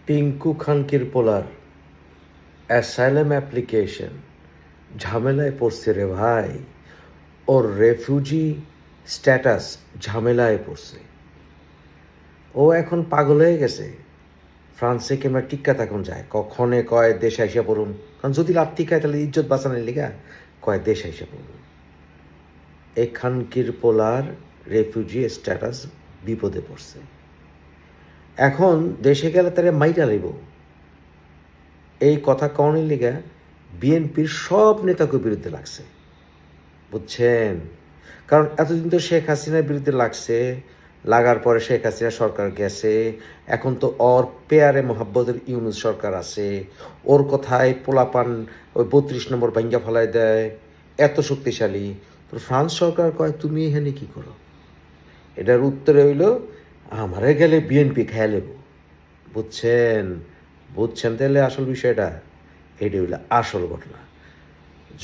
টিঙ্কু খানকির পোলার asylum application ঝামেলায় পড়ছে রে ভাই। ওর রেফিউজি স্ট্যাটাস ঝামেলায় পড়ছে। ও এখন পাগল হয়ে গেছে। ফ্রান্সে কিংবা টিক্কা তখন যায়, কখনে কয় দেশে আইসা পড়ুন, কারণ যদি লাত্তি খায় তাহলে ইজ্জত বাঁচানোর লিগা কয় দেশে আইসা পড়ুন। এই খানকির পোলার রেফিউজি স্ট্যাটাস বিপদে পড়ছে। এখন দেশে গেলে তারা মাইটা লইব। এই কথা কওয়ানোর লিগা বিএনপির সব নেতাকে বিরুদ্ধে লাগছে, বুঝছেন? কারণ এতদিন তো শেখ হাসিনার বিরুদ্ধে লাগছে, লাগার পরে শেখ হাসিনা সরকার গেছে, এখন তো ওর পেয়ারে মোহাব্বতের ইউনুস সরকার আছে, ওর কথায় পোলাপান ওই 32 নম্বর ভাঙ্গা ফেলায় দেয়, এত শক্তিশালী। তো ফ্রান্স সরকার কয় তুমি এখানে কি করো? এটার উত্তরে হইল আমারে গেলে বিএনপি খেয়ে লেব। বুঝছেন? বুঝছেন তাহলে আসল বিষয়টা? এটি হইল আসল ঘটনা।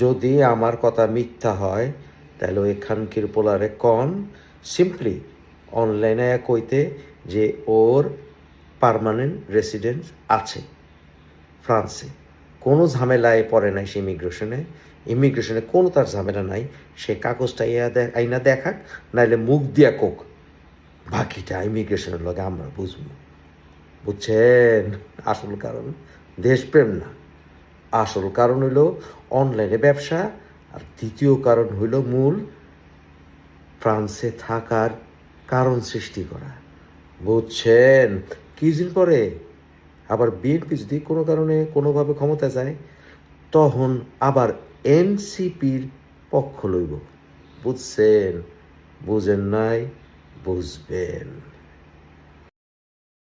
যদি আমার কথা মিথ্যা হয় তাহলে ওই খানকির পোলারে কন সিম্পলি অনলাইনে কইতে যে ওর পার্মানেন্ট রেসিডেন্স আছে ফ্রান্সে, কোনো ঝামেলায় পড়ে নাই সে ইমিগ্রেশনে কোনো তার ঝামেলা নাই। সে কাগজটা আইনা দেখাক, নাইলে মুখ দিয়া কোক, বাকিটা ইমিগ্রেশনের লগে আমরা বুঝবো। বুঝছেন? আসল কারণ দেশপ্রেম না, আসল কারণ হইল অনলাইনে ব্যবসা, আর দ্বিতীয় কারণ হইল মূল ফ্রান্সে থাকার কারণ সৃষ্টি করা। বুঝছেন? কিছুদিন পরে আবার বিএনপি যদি কোনো কারণে কোনোভাবে ক্ষমতা যায়, তখন আবার এনসিপির পক্ষ লইব। বুঝছেন? বুঝেন নাই? বুঝবেন।